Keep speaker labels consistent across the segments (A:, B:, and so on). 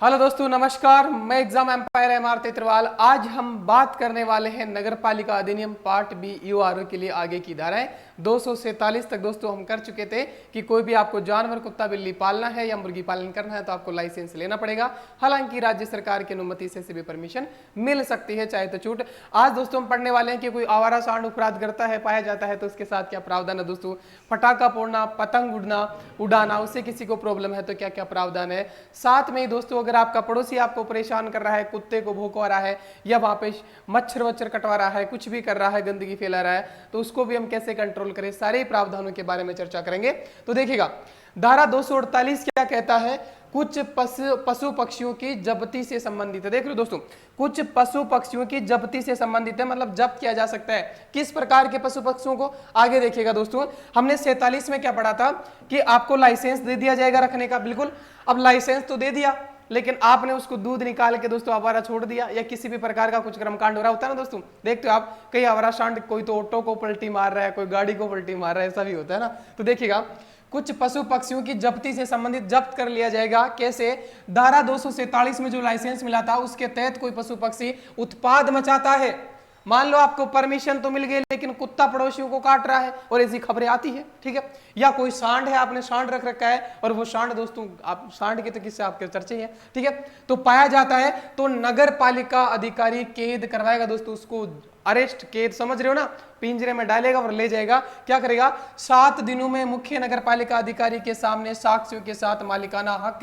A: Hello दोस्तों, नमस्कार। मैं एग्जाम एम्पायर एमआर तेतरवाल। आज हम बात करने वाले हैं नगर पालिका अधिनियम पार्ट बी यूआरओ के लिए आगे की धाराएं 247 तक। दोस्तों हम कर चुके थे कि कोई भी आपको जानवर कुत्ता बिल्ली पालना है या मुर्गी पालन करना है तो आपको लाइसेंस लेना पड़ेगा। हालांकि राज्य सरकार की अनुमति से भी परमिशन मिल सकती है, चाहे तो छूट। आज दोस्तों हम पढ़ने वाले हैं कि कोई आवारा सांड अपराध करता है, पाया जाता है तो उसके साथ क्या प्रावधान है। दोस्तों पटाखा फोड़ना, पतंग उड़ाना, उससे किसी को प्रॉब्लम है तो क्या क्या प्रावधान है। साथ में दोस्तों अगर आपका पड़ोसी आपको परेशान कर रहा है, कुत्ते को भौंकवा रहा है या वहां पे मच्छर वच्छर कटवा रहा है, कुछ भी कर रहा है, गंदगी फैला रहा है, तो उसको भी हम कैसे कंट्रोल करें, सारे प्रावधानों के बारे में चर्चा करेंगे। तो देखिएगा धारा 248 क्या कहता है, कुछ पशु पक्षियों की जब्ती से संबंधित है। देख लो दोस्तों, कुछ पशु पक्षियों की जब्ती से संबंधित है, मतलब जब्त किया जा सकता है। किस प्रकार के पशु पक्षियों को, आगे देखिएगा दोस्तों। हमने 47 में क्या पढ़ा था कि आपको लाइसेंस दे दिया जाएगा रखने का। बिल्कुल, अब लाइसेंस तो दे दिया लेकिन आपने उसको दूध निकाल के दोस्तों आवारा छोड़ दिया या किसी भी प्रकार का कुछ कर्मकांड हो रहा होता है ना दोस्तों। देखते हो आप कई आवारा सांड, कोई तो ऑटो को पलटी मार रहा है, कोई गाड़ी को पलटी मार रहा है, ऐसा भी होता है ना। तो देखिएगा कुछ पशु पक्षियों की जब्ती से संबंधित जब्त कर लिया जाएगा। कैसे? धारा 247 में जो लाइसेंस मिला था उसके तहत कोई पशु पक्षी उत्पाद मचाता है, मान लो आपको परमिशन तो मिल गई लेकिन कुत्ता पड़ोसियों को काट रहा है और ऐसी खबरें आती है, ठीक है। या कोई सांड है, आपने सांड रख रखा है और वो सांड दोस्तों, आप सांड के तो किससे आपके चर्चे हैं, ठीक है। तो पाया जाता है तो नगर पालिका अधिकारी कैद करवाएगा दोस्तों, उसको अरेस्ट, कैद समझ रहे हो ना, पिंजरे में डालेगा और ले जाएगा। क्या करेगा? 7 दिनों में मुख्य नगर पालिका अधिकारी के सामने साक्ष्यों के साथ मालिकाना हक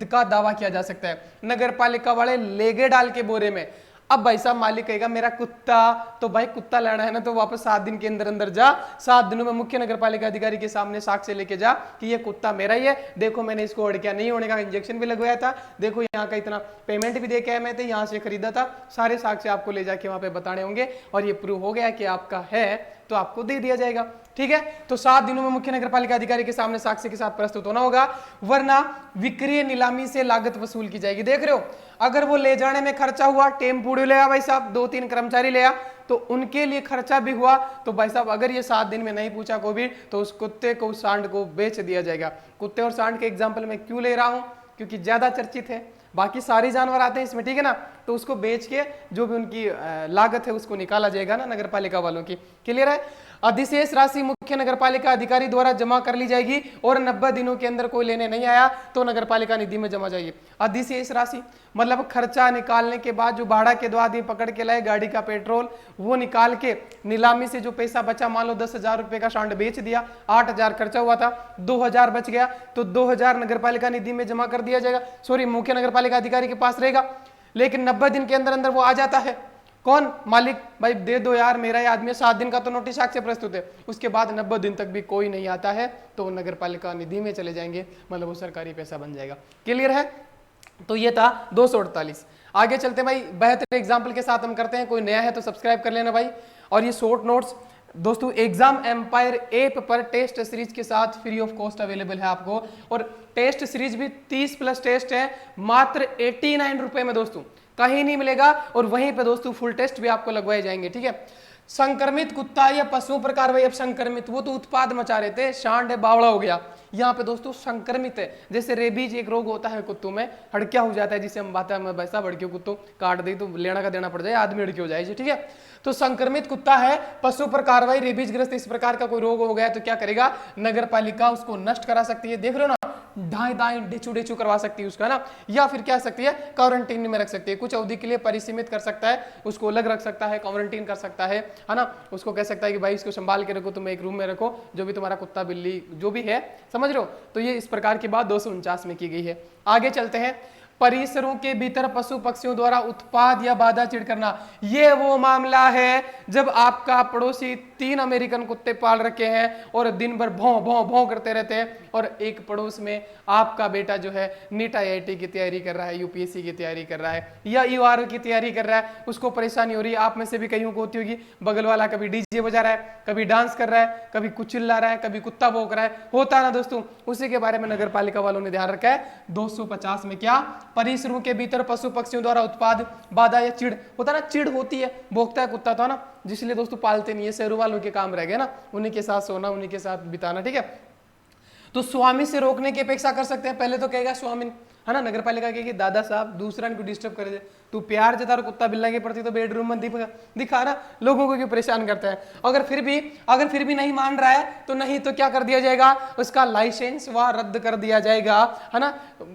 A: का दावा किया जा सकता है। नगर पालिका वाले लेगे डाल के बोरे में। अब भाई साहब मालिक कहेगा मेरा कुत्ता, तो भाई कुत्ता लेना है ना तो वापस 7 दिन के अंदर अंदर जा, 7 दिनों में मुख्य नगर पालिका अधिकारी के सामने साक्ष्य लेके जा कि ये कुत्ता मेरा ही है, देखो मैंने इसको अड़किया नहीं होने का इंजेक्शन भी लगवाया था, देखो यहाँ का इतना पेमेंट भी दे के आया, मैं यहाँ से खरीदा था, सारे साक्ष्य आपको ले जाके वहां पे बताने होंगे और ये प्रूव हो गया कि आपका है तो आपको दे दिया जाएगा, ठीक है। तो 7 दिनों में मुख्य नगर पालिका अधिकारी के सामने साक्ष्य के साथ प्रस्तुत होना होगा, वरना विक्रय नीलामी से लागत वसूल की जाएगी। देख रहे हो, अगर वो ले जाने में खर्चा हुआ, टेम्पो ले आया भाई साहब, 2-3 कर्मचारी ले आया तो उनके लिए खर्चा भी हुआ, तो भाई साहब अगर ये 7 दिन में नहीं पूछा कोई भी तो उस कुत्ते को, उस सांड को बेच दिया जाएगा। कुत्ते और सांड के एग्जाम्पल में क्यों ले रहा हूं, क्योंकि ज्यादा चर्चित है, बाकी सारे जानवर आते हैं इसमें, ठीक है ना। तो उसको बेच के जो भी उनकी लागत है उसको निकाला जाएगा ना नगर पालिका वालों की। क्लियर है? अधिशेष राशि मुख्य नगर पालिका अधिकारी द्वारा जमा कर ली जाएगी और 90 दिनों के अंदर कोई लेने नहीं आया तो नगर पालिका निधि में जमा जाएगी। अधिशेष राशि मतलब खर्चा निकालने के बाद जो भाड़ा के दो आदमी पकड़ के लाए, गाड़ी का पेट्रोल, वो निकाल के नीलामी से जो पैसा बचा, मान लो 10,000 रुपए का सांड बेच दिया, 8,000 खर्चा हुआ था, 2,000 बच गया तो 2,000 नगर पालिका निधि में जमा कर दिया जाएगा, सॉरी मुख्य नगर पालिका अधिकारी के पास रहेगा। लेकिन 90 दिन के अंदर अंदर वो आ जाता है, कौन? मालिक, भाई दे दो यार, मेरा ही आदमी, 7 दिन का तो नोटिस साक्ष्य प्रस्तुत है, उसके बाद 90 दिन तक भी कोई नहीं आता है तो नगर पालिका निधि में चले जाएंगे, मतलब वो सरकारी पैसा बन जाएगा। क्लियर है? तो ये था 248। आगे चलते भाई, बेहतर एग्जाम्पल के साथ हम करते हैं। कोई नया है तो सब्सक्राइब कर लेना भाई। और ये शॉर्ट नोट्स दोस्तों एग्जाम एम्पायर ऐप पर टेस्ट सीरीज के साथ फ्री ऑफ कॉस्ट अवेलेबल है आपको, और टेस्ट सीरीज भी 30+ टेस्ट है मात्र 89 रुपए में दोस्तों, कहीं नहीं मिलेगा। और वहीं पे दोस्तों फुल टेस्ट भी आपको लगवाए जाएंगे, ठीक है। संक्रमित कुत्ता या पशुओं पर कार्रवाई। अब संक्रमित, वो तो उत्पाद मचा रहे थे, सांड है, बावड़ा हो गया, यहाँ पे दोस्तों संक्रमित है। जैसे रेबीज एक रोग होता है कुत्तों में, हड़किया हो जाता है, जिसे हम बात है वैसा हड़कियों कुत्तों काट दे तो लेना का देना पड़ जाए, आदमी हड़की हो जाए, ठीक है। तो संक्रमित कुत्ता है, पशु पर कार्रवाई, रेबीज ग्रस्त इस प्रकार का कोई रोग हो गया तो क्या करेगा नगर पालिका, उसको नष्ट करा सकती है। देख रहे हो ना, दाएं डेचू डेचू करवा सकती है उसका ना, या फिर क्या सकती है, क्वारंटीन में रख सकती है, कुछ अवधि के लिए परिसीमित कर सकता है, उसको अलग रख सकता है, क्वारंटीन कर सकता है ना। उसको कह सकता है कि भाई इसको संभाल के रखो, तुम एक रूम में रखो, जो भी तुम्हारा कुत्ता बिल्ली जो भी है, समझ रहे हो। तो ये इस प्रकार की बात 249 में की गई है। आगे चलते हैं, परिसरों के भीतर पशु पक्षियों द्वारा उत्पाद या बाधा चिड़ करना। यह वो मामला है जब आपका पड़ोसी 3 अमेरिकन कुत्ते पाल रखे हैं और दिन भर भौं भौं भौं करते रहते हैं, और एक पड़ोस में आपका बेटा जो है नीट IIT की तैयारी कर रहा है, UPSC की तैयारी कर रहा है या URO की तैयारी कर रहा है, उसको परेशानी हो रही है। आप में से भी कईयों को होती होगी, बगल वाला कभी डीजे बजा रहा है, कभी डांस कर रहा है, कभी कुछ चिल्ला रहा है, कभी कुत्ता भौंक रहा है, होता है ना दोस्तों। उसी के बारे में नगर पालिका वालों ने ध्यान रखा है 250 में, क्या? परिसरों के भीतर पशु पक्षियों द्वारा उत्पाद, बाधा या चिड़ होता ना, चिड़ होती है, भोंकता है कुत्ता तो ना, जिसलिए दोस्तों पालते नहीं है, शहरों वालों के काम रह गए ना, उन्हीं के साथ सोना, उन्हीं के साथ बिताना, ठीक है। तो स्वामी से रोकने की अपेक्षा कर सकते हैं। पहले तो कहेगा स्वामी, है ना, नगर पालिका के कि दादा साहब दूसरा इनको डिस्टर्ब करे दे, तू प्यार जता और कुत्ता बिल्ला के प्रति तो बेडरूम में दिखा ना, लोगों को क्यों परेशान करता है। अगर फिर भी नहीं मान रहा है तो नहीं तो क्या कर दिया जाएगा, उसका लाइसेंस वह रद्द कर दिया जाएगा, है ना,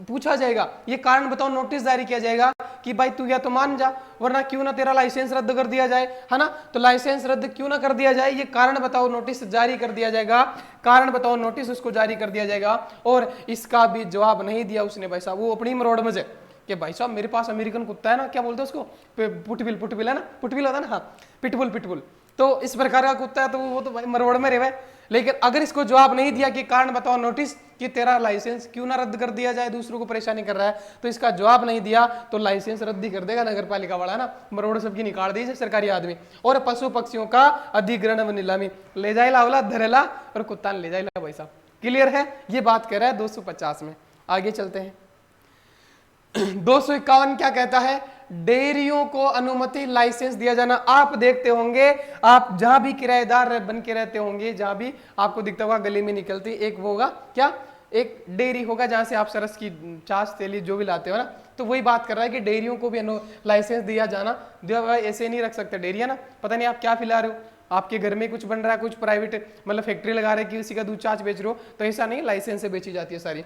A: पूछा जाएगा, ये कारण बताओ, नोटिस जारी किया जाएगा कि भाई तू या तो मान जा, वरना क्यों ना तेरा लाइसेंस रद्द कर दिया जाए, है ना। तो लाइसेंस रद्द क्यों ना कर दिया जाए, ये कारण बताओ, नोटिस जारी कर दिया जाएगा, कारण बताओ, नोटिस उसको जारी कर दिया जाएगा। और इसका भी जवाब नहीं दिया उसने भाई साहब, वो अपनी मरोड़ में कि भाई साहब मेरे पास अमेरिकन कुत्ता है ना, क्या बोलते हैं उसको, पुटबिल है ना, पुटबिल होता है ना, हाँ पिटबुल, तो इस प्रकार का कुत्ता है, तो वो तो भाई मरोड़ में रहे। लेकिन अगर इसको जवाब नहीं दिया कि कारण बताओ नोटिस कि तेरा लाइसेंस क्यों ना रद्द कर दिया जाए, दूसरों को परेशानी कर रहा है, तो इसका जवाब नहीं दिया तो लाइसेंस रद्द ही कर देगा नगर पालिका वाला, है ना, मरोड़ सबकी निकाल दी सरकारी आदमी। और पशु पक्षियों का अधिग्रहण व नीलामी, ले जाए लावला धरेला और कुत्ता ले जाए भाई साहब, क्लियर है, ये बात कह रहा है 250 में। आगे चलते हैं 251 क्या कहता है, डेयरियों को अनुमति लाइसेंस दिया जाना। आप देखते होंगे, आप जहां भी किराएदार बन के रहते होंगे, जहां भी आपको दिखता होगा गली में निकलती एक वो होगा क्या, एक डेयरी होगा जहां से आप सरस की छाछ तेली जो भी लाते हो ना, तो वही बात कर रहा है कि डेयरियों को भी लाइसेंस दिया जाना। ऐसे नहीं रख सकते डेयरी, है ना, पता नहीं आप क्या खिला रहे हो, आपके घर में कुछ बन रहा है, कुछ प्राइवेट मतलब फैक्ट्री लगा रहे हैं कि किसी का दूध छाछ बेच रहे हो, तो ऐसा नहीं, लाइसेंस से बेची जाती है सारी।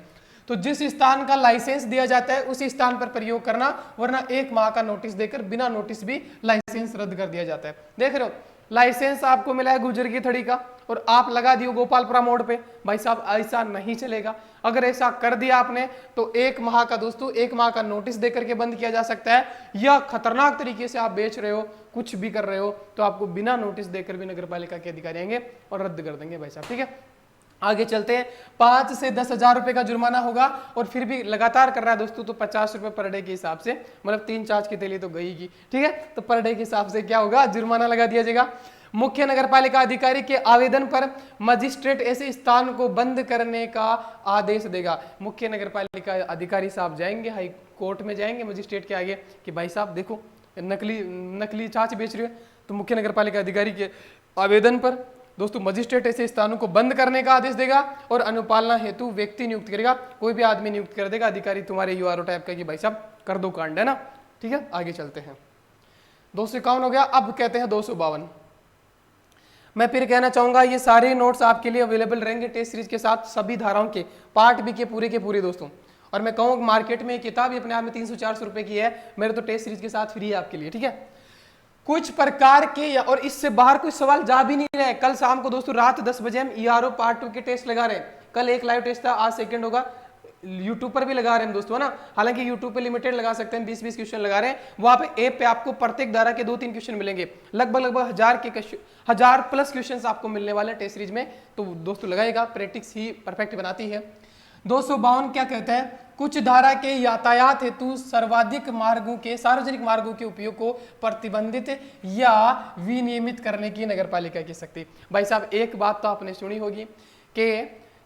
A: तो जिस स्थान का लाइसेंस दिया जाता है उसी स्थान पर प्रयोग करना, वरना 1 माह का नोटिस देकर बिना नोटिस भी लाइसेंस रद्द कर दिया जाता है। देख रहे हो, लाइसेंस आपको मिला है गुजर की थड़ी का और आप लगा दियो गोपालपुरा मोड़ पे, भाई साहब ऐसा नहीं चलेगा। अगर ऐसा कर दिया आपने तो 1 माह का दोस्तों 1 माह का नोटिस देकर के बंद किया जा सकता है, या खतरनाक तरीके से आप बेच रहे हो, कुछ भी कर रहे हो, तो आपको बिना नोटिस देकर भी नगर पालिका के अधिकारी आएंगे और रद्द कर देंगे भाई साहब, ठीक है। आगे चलते हैं, 5 से 10,000 रुपए का जुर्माना होगा, और फिर भी लगातार कर रहा है दोस्तों तो 50 रुपए पर डे के हिसाब से, मतलब 3 छाछ की तेली तो गई की, ठीक है, तो पर डे के हिसाब से क्या होगा, जुर्माना लगा दिया जाएगा। मुख्य नगरपालिका अधिकारी के आवेदन पर मजिस्ट्रेट ऐसे स्थान को बंद करने का आदेश देगा। मुख्य नगरपालिका अधिकारी साहब जाएंगे हाई कोर्ट में, जाएंगे मजिस्ट्रेट के आगे कि भाई साहब देखो नकली छाछ बेच रहे हो, तो मुख्य नगरपालिका अधिकारी के आवेदन पर दोस्तों मजिस्ट्रेट ऐसे स्थानों को बंद करने का आदेश देगा और अनुपालना हेतु व्यक्ति नियुक्त करेगा, कोई भी आदमी नियुक्त कर देगा अधिकारी तुम्हारे यूआरओ टाइप का कि भाई साहब कर दो कांड, है ना, ठीक है। आगे चलते हैं, 251 हो गया। अब कहते हैं 252। मैं फिर कहना चाहूंगा ये सारे नोट्स आपके लिए अवेलेबल रहेंगे टेस्ट सीरीज के साथ, सभी धाराओं के पार्ट बी के पूरे दोस्तों। और मैं कहूँ मार्केट में किताब अपने आप में 300-400 रुपए की है, मेरे तो टेस्ट सीरीज के साथ फ्री है आपके लिए, ठीक है। कुछ प्रकार के और इससे बाहर कोई सवाल जा भी नहीं रहे। कल शाम को दोस्तों रात 10 बजे हम ईआरओ पार्ट 2 के टेस्ट लगा रहे हैं, कल एक लाइव टेस्ट था, आज सेकंड होगा, यूट्यूब पर भी लगा रहे हैं दोस्तों, है ना। हालांकि यूट्यूब पे लिमिटेड लगा सकते हैं, 20-20 क्वेश्चन लगा रहे हैं, वहां पे ऐप पे आपको प्रत्येक धारा के 2-3 क्वेश्चन मिलेंगे, लगभग 1000+ क्वेश्चन आपको मिलने वाले टेस्ट सीरीज में। तो दोस्तों लगाएगा, प्रैक्टिस ही परफेक्ट बनाती है। 252 क्या कहता है, कुछ धारा के यातायात हेतु सर्वाधिक मार्गों के सार्वजनिक मार्गों के उपयोग को प्रतिबंधित या विनियमित करने की नगरपालिका की शक्ति। भाई साहब एक बात तो आपने सुनी होगी कि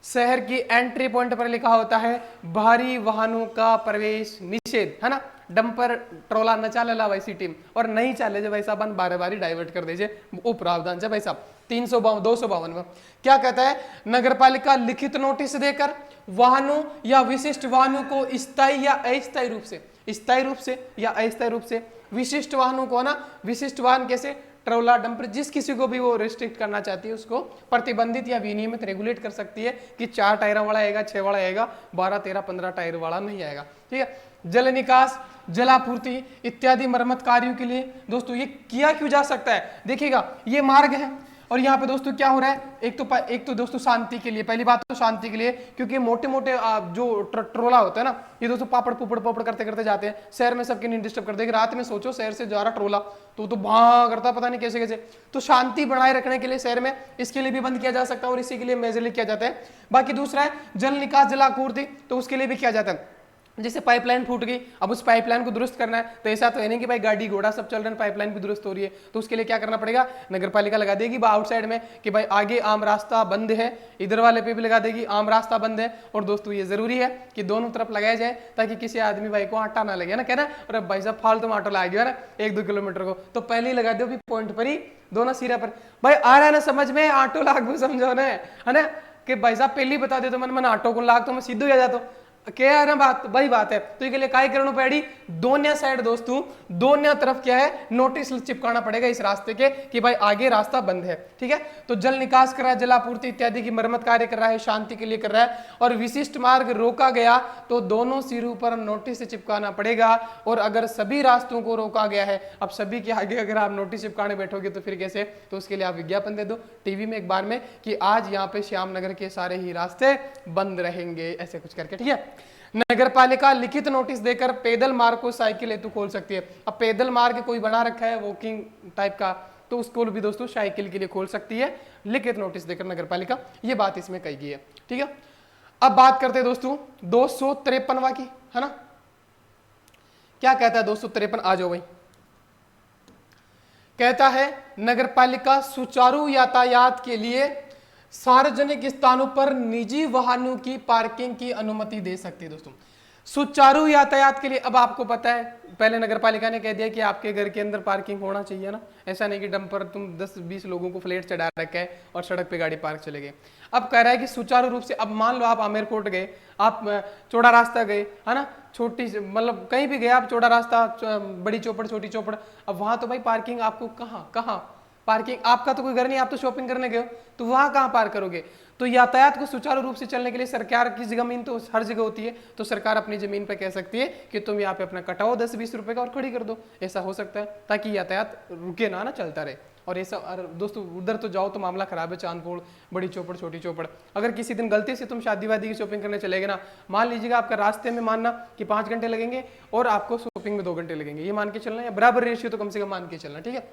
A: शहर की एंट्री पॉइंट पर लिखा होता है भारी वाहनों का प्रवेश निषेध, है ना, डंपर ट्रोला न चाले ला भाई टीम, और नहीं चाले जो भाई साहब बारी डाइवर्ट कर दीजिए, वो प्रावधान है भाई साहब 252 में। क्या कहता है, नगरपालिका लिखित नोटिस देकर वाहनों या विशिष्ट वाहनों को स्थायी या अस्थायी रूप से, स्थायी रूप से या अस्थायी रूप से, विशिष्ट वाहनों को ना, विशिष्ट वाहन कैसे, ट्रोला डंपर, जिस किसी को भी वो रिस्ट्रिक्ट करना चाहती है उसको प्रतिबंधित या विनियमित रेगुलेट कर सकती है कि 4 टायरों वाला आएगा, 6 वाला आएगा, 12, 13, 15 टायर वाला नहीं आएगा, ठीक है। जल निकास, जलापूर्ति इत्यादि मरम्मत कार्यों के लिए दोस्तों ये किया क्यों जा सकता है, देखिएगा ये मार्ग है और यहाँ पे दोस्तों क्या हो रहा है, एक तो दोस्तों शांति के लिए, पहली बात तो शांति के लिए, क्योंकि मोटे मोटे जो ट्रोला होता है ना, ये दोस्तों पापड़ पुपड़ करते करते जाते हैं, शहर में सबके नहीं डिस्टर्ब कर देंगे। रात में सोचो शहर से जा रहा ट्रोला तो भां करता पता नहीं कैसे कैसे, तो शांति बनाए रखने के लिए शहर में इसके लिए भी बंद किया जा सकता है और इसी के लिए मेजरली किया जाता है। बाकी दूसरा है जल निकास जलापूर्ति, तो उसके लिए भी किया जाता है, जैसे पाइपलाइन फूट गई, अब उस पाइपलाइन को दुरुस्त करना है, तो ऐसा तो है नहीं कि भाई गाड़ी घोड़ा सब चल रहे हैं पाइपलाइन भी दुरुस्त हो रही है, तो उसके लिए क्या करना पड़ेगा, नगरपालिका लगा देगी आउटसाइड में कि भाई आगे आम रास्ता बंद है, इधर वाले पे भी लगा देगी आम रास्ता बंद है। और दोस्तों ये जरूरी है कि दोनों तरफ लगाया जाए ताकि किसी आदमी भाई को आटा ना लगे ना, कहना अरे भाई साहब फालतू में आटो लगा गया ना 1-2 किलोमीटर को, तो पहले ही लगा दो पॉइंट पर ही, दोनों सिरा पर। भाई आ रहा है ना समझ में, ऑटो लागू समझो ना, है ना, कि भाई साहब पहले ही बता दे तो मन ऑटो को लाग तो मैं सीधे आ जाता, क्या है ना बात, वही बात है। तो इसके लिए काय करना पड़ी, दोनों साइड दोस्तों, दोनों तरफ क्या है, नोटिस चिपकाना पड़ेगा इस रास्ते के कि भाई आगे रास्ता बंद है। ठीक है, तो जल निकास कर रहा है, जलापूर्ति इत्यादि की मरम्मत कार्य कर रहा है, शांति के लिए कर रहा है, और विशिष्ट मार्ग रोका गया तो दोनों सिरों पर नोटिस चिपकाना पड़ेगा। और अगर सभी रास्तों को रोका गया है, अब सभी के आगे अगर आप नोटिस चिपकाने बैठोगे तो फिर कैसे, तो उसके लिए आप विज्ञापन दे दो टीवी में एक बार में कि आज यहाँ पे श्यामनगर के सारे ही रास्ते बंद रहेंगे, ऐसे कुछ करके। ठीक है, नगर पालिका लिखित नोटिस देकर पैदल मार्ग को साइकिल हेतु खोल सकती है। अब पैदल मार्ग कोई बना रखा है वॉकिंग टाइप का, तो उसको भी दोस्तों साइकिल के लिए खोल सकती है, लिखित नोटिस देकर नगर पालिका, ये बात इसमें कही गई है। ठीक है, अब बात करते हैं दोस्तों 253वां की, है ना, क्या कहता है 253, आ जाओ भाई। कहता है नगर पालिका सुचारू यातायात के लिए सार्वजनिक स्थानों पर निजी वाहनों की पार्किंग की अनुमति दे सकती है। दोस्तों सुचारू यातायात के लिए, अब आपको पता है पहले नगर पालिका ने कह दिया कि आपके घर के अंदर पार्किंग होना चाहिए ना, ऐसा नहीं कि डंपर तुम 10-20 लोगों को फ्लैट चढ़ा रखा है और सड़क पे गाड़ी पार्क चले गए। अब कह रहा है कि सुचारू रूप से, अब मान लो आप आमेरकोट गए, आप चौड़ा रास्ता गए, है ना, छोटी मतलब कहीं भी गए आप, चौड़ा रास्ता, बड़ी चौपड़, छोटी चौपड़, अब वहां तो भाई पार्किंग आपको कहाँ पार्किंग, आपका तो कोई घर नहीं, आप तो शॉपिंग करने गए हो, तो वहां कहां पार्क करोगे। तो यातायात को सुचारू रूप से चलने के लिए सरकार की जमीन तो हर जगह होती है, तो सरकार अपनी जमीन पे कह सकती है कि तुम यहाँ पे अपना कटाओ 10-20 रुपए का और खड़ी कर दो, ऐसा हो सकता है, ताकि यातायात रुके ना चलता रहे। और ऐसा दोस्तों उधर तो जाओ तो मामला खराब है, चांदपुर, बड़ी चौपड़, छोटी चौपड़, अगर किसी दिन गलती से तुम शादी वादी की शॉपिंग करने चले गए ना, मान लीजिएगा आपका रास्ते में मानना कि 5 घंटे लगेंगे और आपको शॉपिंग में 2 घंटे लगेंगे, ये मान के चलना, या बराबर रेशियो तो कम से कम मान के चलना। ठीक है,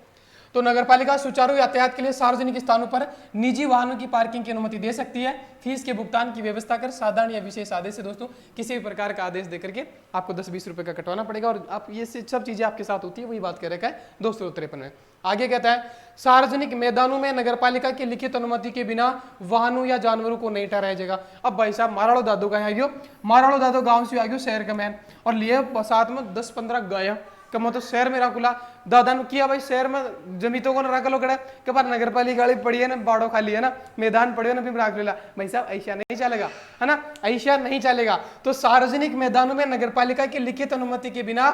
A: तो नगरपालिका सुचारू यातायात के लिए सार्वजनिक स्थानों पर निजी वाहनों की पार्किंग की अनुमति दे सकती है। फीस के भुगतान की व्यवस्था कर साधारण या विशेष आदेश से, दोस्तों किसी भी प्रकार का आदेश देकर के आपको 10-20 रुपए का कटवाना पड़ेगा, और आप ये सब चीजें आपके साथ होती है, वही बात कर रखा है 253 में। आगे कहता है सार्वजनिक मैदानों में नगरपालिका की लिखित अनुमति के बिना वाहनों या जानवरों को नहीं ठहराया जाएगा। अब भाई साहब माराड़ो दादो का है, माराड़ो दादो गांव से आ गयो शहर का मैन, और लिए साथ में 10-15 गाय कमो, तो शहर में राकुला दादा ने किया भाई, शहर में जमीतों को रख लो कड़ा के बाद नगर पालिका गाड़ी पड़ी है ना, बाड़ो खाली है ना, मैदान पड़े ना, फिर राख लेला भाई साहब, ऐसा नहीं चलेगा, है ना, ऐसा नहीं चलेगा। तो सार्वजनिक मैदानों में नगरपालिका की लिखित अनुमति के बिना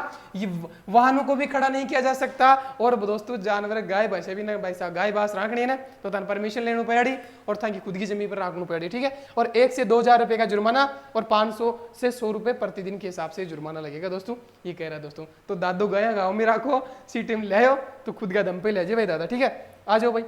A: वाहनों को भी खड़ा नहीं किया जा सकता। और दोस्तों जानवर गाय वैसे भी ना भाई साहब, गाय बास राखनी है ना, तो तन परमिशन लेनी पड़ी और था कि खुद की जमीन पर राखनी पड़ी। ठीक है, और 1 से 2,000 रुपए का जुर्माना और 500 से 100 रुपए प्रतिदिन के हिसाब से जुर्माना लगेगा। दोस्तों ये कह रहा है दोस्तों, तो दादू गया गाँव में राखो, सीटी में ले आओ तो खुद का दम पे ले जाए भाई दादा। ठीक है, आ जाओ भाई।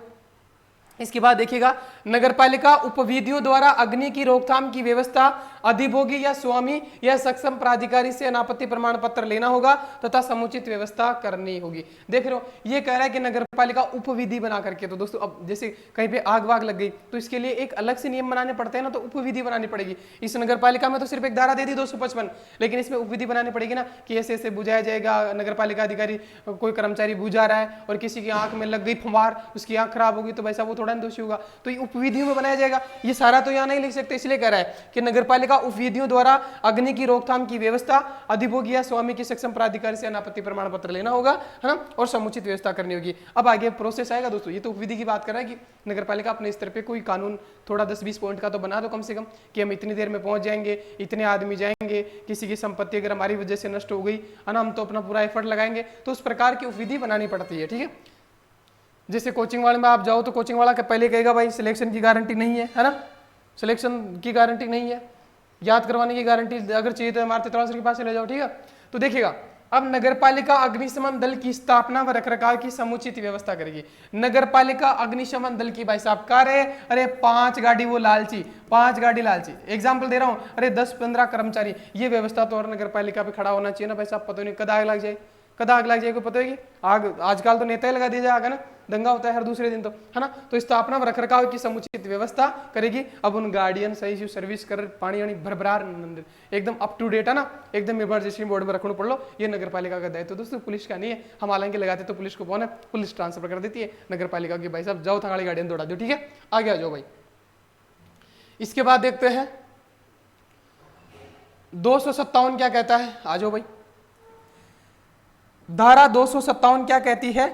A: इसके बाद देखिएगा नगरपालिका उपविधियों द्वारा अग्नि की रोकथाम की व्यवस्था अधिभोगी या स्वामी या सक्षम प्राधिकारी से अनापत्ति प्रमाण पत्र लेना होगा तथा समुचित व्यवस्था करनी होगी। देख रहे हो, ये कह रहा है कि नगरपालिका उपविधि बना करके, तो दोस्तों अब जैसे कहीं पे आग वाग लग गई तो इसके लिए एक अलग से नियम बनाने पड़ते हैं ना, तो उपविधि बनानी पड़ेगी। इस नगरपालिका में तो सिर्फ एक धारा दे दी 255, लेकिन इसमें उपविधि बनानी पड़ेगी ना कि ऐसे ऐसे बुझाया जाएगा। नगरपालिका अधिकारी कोई कर्मचारी बुझा रहा है और किसी की आंख में लग गई फुमार, उसकी आंख खराब होगी तो वैसा वो थोड़ा दोषी होगा, तो ये उपविधियों में बनाया जाएगा। ये सारा तो यहाँ नहीं लिख सकते, इसलिए कह रहा है कि नगरपालिका उपविधियों द्वारा अग्नि की रोकथाम की व्यवस्था अधिभोगी या स्वामी के सक्षम प्राधिकारी से अनापत्ति प्रमाण पत्र लेना होगा, है ना, और समुचित व्यवस्था करनी होगी। अब आगे प्रोसेस आएगा दोस्तों, ये तो उपविधि की बात कर रहा है कि नगरपालिका अपने स्तर पे कोई कानून थोड़ा 10-20 पॉइंट का तो बना दो कम से कम, कि हम इतनी देर में पहुंच जाएंगे, इतने आदमी जाएंगे, किसी की संपत्ति अगर हमारी वजह से नष्ट हो गई, है ना, हम तो अपना पूरा एफर्ट लगाएंगे, तो उस प्रकार की उपविधि बनानी पड़ती है। ठीक है, जैसे कोचिंग वाले में आप जाओ तो कोचिंग वाला पहले कहेगा भाई सिलेक्शन की गारंटी नहीं है ना, सिलेक्शन की गारंटी नहीं है, याद करवाने की गारंटी अगर चाहिए तो हमारे तितवाल सर के पास चले जाओ। ठीक है, तो देखिएगा अब नगरपालिका अग्निशमन दल की स्थापना व रखरखाव की समुचित व्यवस्था करेगी। नगरपालिका अग्निशमन दल की भाई साहब कार्य, अरे 5 गाड़ी वो लालची, 5 गाड़ी लालची, एग्जाम्पल दे रहा हूं, अरे 10-15 कर्मचारी, ये व्यवस्था तो और नगरपालिका पे खड़ा होना चाहिए ना भाई साहब। पता नहीं कद आग लग जाए, कद आग लग जाएगी, पता है कि आग आजकल तो नेता ही लगा दिया जाएगा ना, दंगा होता है हर दूसरे दिन, तो है ना, तो स्थापना व रखरखाव की समुचित व्यवस्था करेगी। अब उन गार्डियन सही से सर्विस कर पानी वानी भरभरार एकदम अप टू डेट है ना, एकदम इमरजेंसी बोर्ड में रखना पड़ लो, ये नगरपालिका का दायित्व दोस्तों, पुलिस का नहीं है। हम हालांकि लगाते तो पुलिस को कौन है, पुलिस ट्रांसफर कर देती है, नगरपालिका की भाई साहब जाओ थंगाड़ी गार्डियन दौड़ा दो। ठीक है, आगे आ जाओ भाई। इसके बाद देखते हैं 257 क्या कहता है, आ जाओ भाई। धारा 257 क्या कहती है,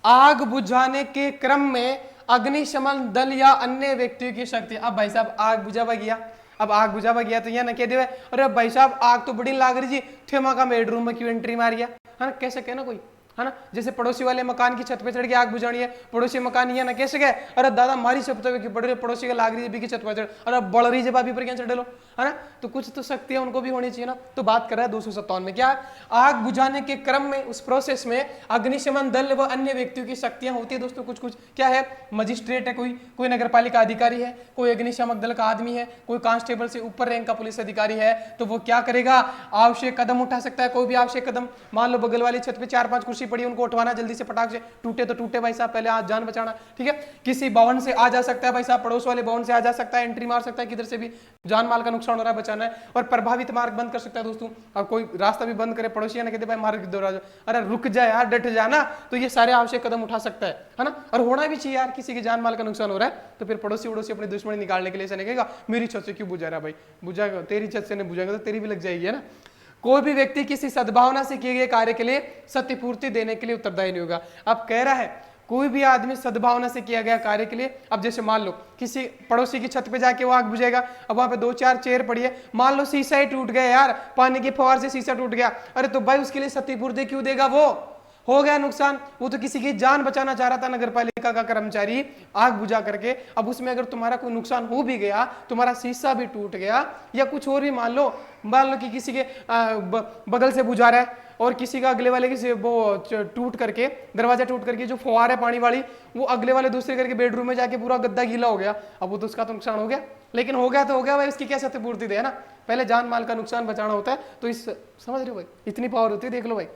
A: आग बुझाने के क्रम में अग्निशमन दल या अन्य व्यक्तियों की शक्ति। अब भाई साहब आग बुझावा गया, अब आग बुझावा गया तो यहाँ न कह दे अरे भाई साहब आग तो बड़ी लाग रही जी, थे माँ का बेडरूम में क्यों एंट्री मार गया, है ना, कह सके ना कोई, है ना। जैसे पड़ोसी वाले मकान की छत पे चढ़ के आग बुझानी है, पड़ोसी मकान ये ना कैसे गए, अरे दादा मारी छत पे पड़ रही, पड़ोसी का लाग रही है, छत पे चढ़, अरे बढ़ रही है भाभी पर क्या चढ़ लो, है ना। तो कुछ तो शक्तियां उनको भी होनी चाहिए ना। तो बात कर रहा है 257 में, क्या आग बुझाने के क्रम में, उस प्रोसेस में अग्निशमन दल व अन्य व्यक्तियों की शक्तियां होती है दोस्तों। कुछ कुछ क्या है, मजिस्ट्रेट है, कोई नगर पालिका अधिकारी है, कोई अग्निशामक दल का आदमी है, कोई कांस्टेबल से ऊपर रैंक का पुलिस अधिकारी है, तो वो क्या करेगा, आवश्यक कदम उठा सकता है, कोई भी आवश्यक कदम। मान लो बगल वाली छत पे 4-5 कुर्सी पड़ी, उनको उठवाना जल्दी से, पटाख से, टूटे तो टूटे भाई साहब, पहले जान बचाना, ठीक है। किसी भवन से आ जा सकता है भाई साहब, पड़ोस वाले भवन से आ जा सकता है, एंट्री मार सकता है, किधर से भी जान माल का नुकसान हो रहा है बचाना है, और प्रभावित मार्ग बंद कर सकता है दोस्तों। अब कोई रास्ता भी बंद करे, पड़ोसी ना कहते भाई मार्ग दौरा, अरे रुक जाए यार, डट जाना, तो ये सारे आवश्यक कदम उठा सकता है ना। और होना भी चाहिए यार, किसी की जान माल का नुकसान हो रहा है तो फिर पड़ोसी उड़ोसी अपनी दुश्मनी निकालने के लिए ऐसा नहीं कहेगा मेरी छत से क्यों बुझा रहा है भाई, बुझाएगा तेरी छत से नहीं बुझाएगा तो तेरी भी लग जाएगी, है ना। कोई भी व्यक्ति किसी सद्भावना से किए गए कार्य के लिए सत्यपूर्ति देने के लिए उत्तरदायी नहीं होगा। अब कह रहा है कोई भी आदमी सद्भावना से किया गया कार्य के लिए, अब जैसे मान लो किसी पड़ोसी की छत पे जाके वो आग बुझेगा, अब वहां पे 2-4 चेयर पड़ी है, मान लो शीशा ही टूट गया यार, पानी की फुहार से शीशा टूट गया, अरे तो भाई उसके लिए क्षतिपूर्ति क्यों देगा, वो हो गया नुकसान, वो तो किसी की जान बचाना चाह रहा था नगर पालिका का कर्मचारी, आग बुझा करके। अब उसमें अगर तुम्हारा कोई नुकसान हो भी गया, तुम्हारा शीशा भी टूट गया या कुछ और भी, मान लो कि किसी के बगल से बुझा रहा है और किसी का अगले वाले की वो टूट करके, दरवाजा टूट करके जो फुहार है पानी वाली, वो अगले वाले दूसरे घर के बेडरूम में जाके पूरा गद्दा गीला हो गया, अब वो तो उसका तो नुकसान हो गया, लेकिन हो गया तो हो गया भाई, उसकी क्या क्षतिपूर्ति दे, है ना। पहले जान माल का नुकसान बचाना होता है, तो इस समझ रहे हो भाई, इतनी पावर होती है, देख लो भाई।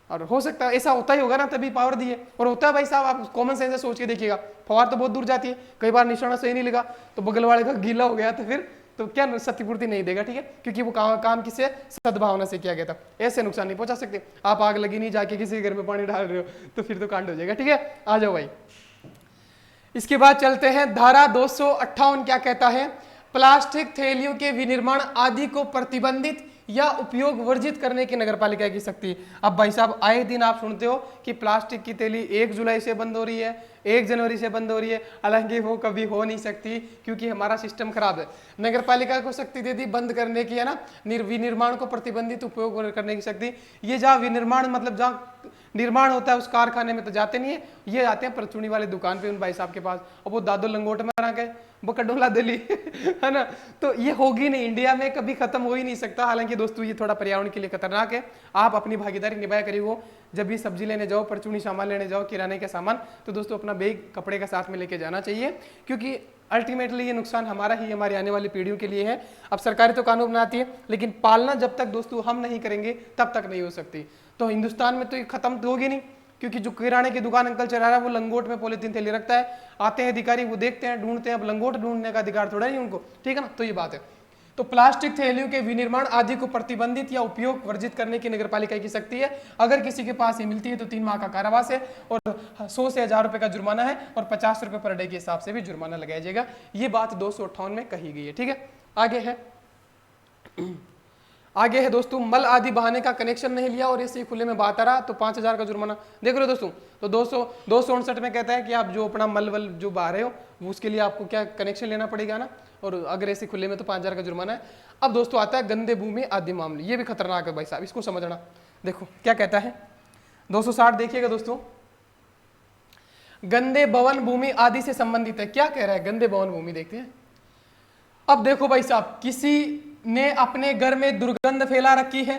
A: और हो सकता है ऐसा होता ही होगा ना, तभी पावर दी है, और होता है भाई साहब, आप कॉमन सेंस से सोच के देखिएगा, फवार तो बहुत दूर जाती है, कई बार निशाना सही नहीं लगा तो बगल वाले का गीला हो गया, तो फिर तो क्या क्षतिपूर्ति नहीं देगा, ठीक है, क्योंकि वो काम किसी सद्भावना से किया गया था, ऐसे नुकसान नहीं पहुंचा सकते। आप आग लगी नहीं जाके किसी घर में पानी डाल रहे हो तो फिर तो कांड हो जाएगा, ठीक है। आ जाओ भाई, इसके बाद चलते हैं धारा 258 क्या कहता है, प्लास्टिक थैलियों के विनिर्माण आदि को प्रतिबंधित या उपयोग वर्जित करने की नगरपालिका की शक्ति। अब भाई साहब आए दिन आप सुनते हो कि प्लास्टिक की थैली 1 जुलाई से बंद हो रही है, 1 जनवरी से बंद हो रही है, हालांकि वो कभी हो नहीं सकती क्योंकि हमारा सिस्टम खराब है। नगरपालिका को शक्ति दे दी बंद करने की, है ना, विनिर्माण को प्रतिबंधित उपयोग करने की शक्ति। ये जहाँ विनिर्माण मतलब जहाँ निर्माण होता है उस कारखाने में तो जाते नहीं है, ये आते हैं परचूनी वाले दुकान पे उन भाई साहब के पास, और वो दादो लंगोट में रह गए बकडोला दिल्ली है ना। तो ये होगी नहीं, इंडिया में कभी खत्म हो ही नहीं सकता। हालांकि दोस्तों ये थोड़ा पर्यावरण के लिए खतरनाक है, आप अपनी भागीदारी निभाया करिए। वो जब भी सब्जी लेने जाओ, परचूनी सामान लेने जाओ, किराने के सामान, तो दोस्तों अपना बैग कपड़े का साथ में लेके जाना चाहिए, क्योंकि अल्टीमेटली ये नुकसान हमारा ही, हमारी आने वाली पीढ़ियों के लिए है। अब सरकारें तो कानून बनाती है, लेकिन पालना जब तक दोस्तों हम नहीं करेंगे तब तक नहीं हो सकती। तो हिंदुस्तान में तो ये खत्म तो होगी नहीं, क्योंकि जो किराने की दुकान अंकल चला रहा है वो लंगोट में पॉलीथीन थैली रखता है, आते हैं अधिकारी वो देखते हैं, ढूंढते हैं, अब लंगोट ढूंढने का अधिकार थोड़ा नहीं उनको, ठीक है ना। तो ये बात है। तो प्लास्टिक थैलियों के विनिर्माण आदि को प्रतिबंधित या उपयोग वर्जित करने की नगरपालिका की शक्ति है। अगर किसी के पास ये मिलती है तो 3 माह का कारावास है और 100 से 1000 रुपए का जुर्माना है, और 50 रुपए पर डे के हिसाब से भी जुर्माना लगाया जाएगा। ये बात 258 में कही गई है, ठीक है। आगे है दोस्तों, मल आदि बहाने का कनेक्शन नहीं लिया और ऐसे ही खुले में बहाता रहा तो 5000 का जुर्माना। देख रहे हो दोस्तों, तो 259 में कहता है कि आप जो अपना मल वल जो बहा रहे हो उसके लिए आपको क्या कनेक्शन लेना पड़ेगा ना, और अगर ऐसे खुले में तो 5000 का जुर्माना है। अब दोस्तों आता है गंदे भूमि आदि मामले, ये भी खतरनाक है भाई साहब, इसको समझना। देखो क्या कहता है 260, देखिएगा दोस्तों, गंदे भवन भूमि आदि से संबंधित है। क्या कह रहा है गंदे भवन भूमि, देखते हैं। अब देखो भाई साहब, किसी ने अपने घर में दुर्गंध फैला रखी है।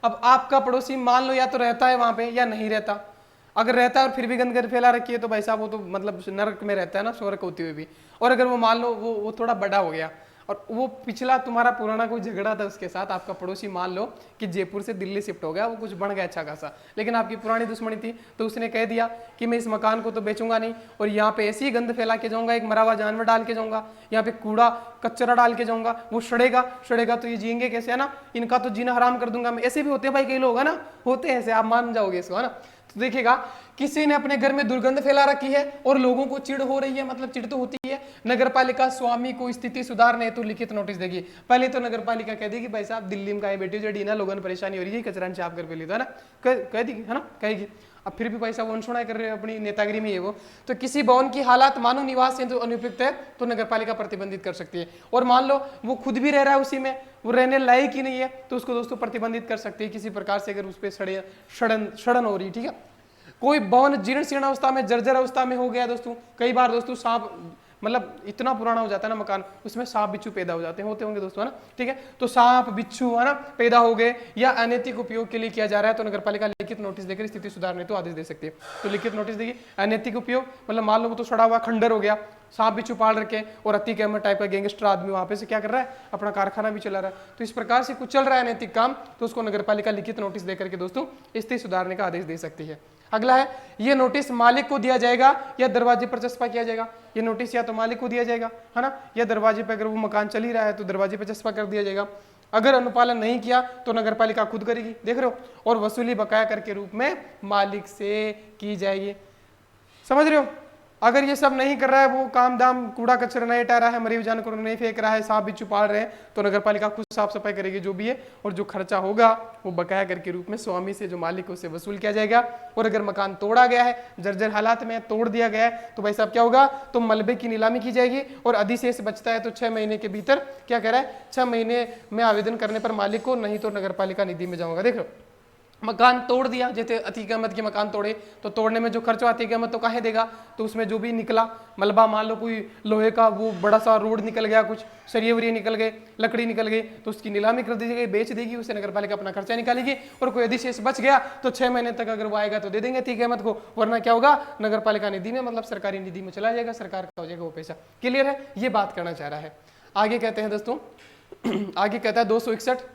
A: अब आपका पड़ोसी मान लो या तो रहता है वहां पे या नहीं रहता, अगर रहता है और फिर भी गंदगी फैला रखी है तो भाई साहब वो तो मतलब नरक में रहता है ना, स्वर्ग होती हुई भी। और अगर वो मान लो वो थोड़ा बड़ा हो गया और वो पिछला तुम्हारा पुराना कोई झगड़ा था उसके साथ, आपका पड़ोसी मान लो कि जयपुर से दिल्ली शिफ्ट हो गया, वो कुछ बन गया अच्छा खासा, लेकिन आपकी पुरानी दुश्मनी थी, तो उसने कह दिया कि मैं इस मकान को तो बेचूंगा नहीं, और यहाँ पे ऐसी गंद फैला के जाऊंगा, एक मरा हुआ जानवर डाल के जाऊंगा, यहाँ पे कूड़ा कचरा डाल के जाऊंगा, वो सड़ेगा तो ये जिएंगे कैसे, है ना, इनका तो जीना हराम कर दूंगा मैं। ऐसे भी होते हैं भाई कई लोग, है ना, होते हैं ऐसे, आप मान जाओगे इसको, है ना। तो देखिएगा, किसी ने अपने घर में दुर्गंध फैला रखी है और लोगों को चिढ़ हो रही है, मतलब चिढ़ तो होती है, नगर पालिका स्वामी को स्थिति सुधारने हेतु लिखित नोटिस देगी। पहले तो नगर पालिका कह देगी भाई साहब दिल्ली में काहे बैठे हो, जड़ी ना लोगों ने परेशानी हो रही है, कचरा छाप कर पहले, है ना, कह देगी, है ना, कहेगी। अब फिर भी पैसा वो अनसुनाई कर रहे हैं अपनी नेतागिरी में, ये वो तो किसी भवन की हालात मानव निवास हेतु अनुपयुक्त है तो नगर पालिका प्रतिबंधित कर सकती है। और मान लो वो खुद भी रह रहा है उसी में, वो रहने लायक ही नहीं है, तो उसको दोस्तों प्रतिबंधित कर सकती है किसी प्रकार से, अगर उस पर सड़न हो रही, ठीक है। कोई भवन जीर्ण शीर्ण अवस्था में, जर्जर अवस्था में हो गया दोस्तों, कई बार दोस्तों सांप मतलब इतना पुराना हो जाता है ना मकान, उसमें सांप बिच्छू पैदा हो जाते हैं, होते होंगे दोस्तों, है ना, ठीक है। तो सांप बिच्छू, है ना, पैदा हो गए या अनैतिक उपयोग के लिए किया जा रहा है तो नगरपालिका लिखित नोटिस देकर स्थिति सुधारने तो आदेश दे सकती है। तो लिखित नोटिस देगी। अनैतिक उपयोग मतलब मान लो तो सड़ा हुआ खंडर हो गया, सांप बिच्छू पाल रखे और अति कैमर टाइप का गैंगस्टर आदमी वहां पे से क्या कर रहा है, अपना कारखाना भी चला रहा है, तो इस प्रकार से कुछ चल रहा है अनैतिक काम, तो उसको नगरपालिका लिखित नोटिस देकर के दोस्तों स्थिति सुधारने का आदेश दे सकती है। अगला है, ये नोटिस मालिक को दिया जाएगा या दरवाजे पर चस्पा किया जाएगा। ये नोटिस या तो मालिक को दिया जाएगा, है ना, या दरवाजे पर, अगर वो मकान चल ही रहा है तो दरवाजे पर चस्पा कर दिया जाएगा। अगर अनुपालन नहीं किया तो नगरपालिका खुद करेगी, देख रहे हो, और वसूली बकाया कर के रूप में मालिक से की जाएगी। समझ रहे हो, अगर ये सब नहीं कर रहा है, वो काम दाम कूड़ा कचरा नहीं हटा रहा है, मरे हुए जानवर नहीं फेंक रहा है, सांप बिच्छू पाल रहे हैं, तो नगरपालिका खुद साफ सफाई करेगी जो भी है, और जो खर्चा होगा वो बकाया कर के रूप में स्वामी से, जो मालिक है, उससे वसूल किया जाएगा। और अगर मकान तोड़ा गया है, जर्जर हालात में तोड़ दिया गया है, तो भाई साहब क्या होगा, तो मलबे की नीलामी की जाएगी, और अधिशेष बचता है तो 6 महीने के भीतर क्या कह रहा है, 6 महीने में आवेदन करने पर मालिक को, नहीं तो नगरपालिका निधि में जाऊंगा। देखो मकान तोड़ दिया, जैसे अति कीमत के मकान तोड़े तो तोड़ने में जो खर्च अति कीमत तो काहे देगा, तो उसमें जो भी निकला मलबा, मान लो कोई लोहे का वो बड़ा सा रोड निकल गया, कुछ सरिये वरिये निकल गए, लकड़ी निकल गई, तो उसकी नीलामी कर दी जाएगी, बेच देगी, उसे नगरपालिका अपना खर्चा निकालेगी। और कोई अधिशेष बच गया तो 6 महीने तक अगर वो आएगा तो दे देंगे अति कीमत को, वरना क्या होगा, नगरपालिका निधि में मतलब सरकारी निधि में चला जाएगा, सरकार का हो जाएगा वो पैसा। क्लियर है, ये बात करना चाह रहा है। आगे कहते हैं दोस्तों, आगे कहता है 261,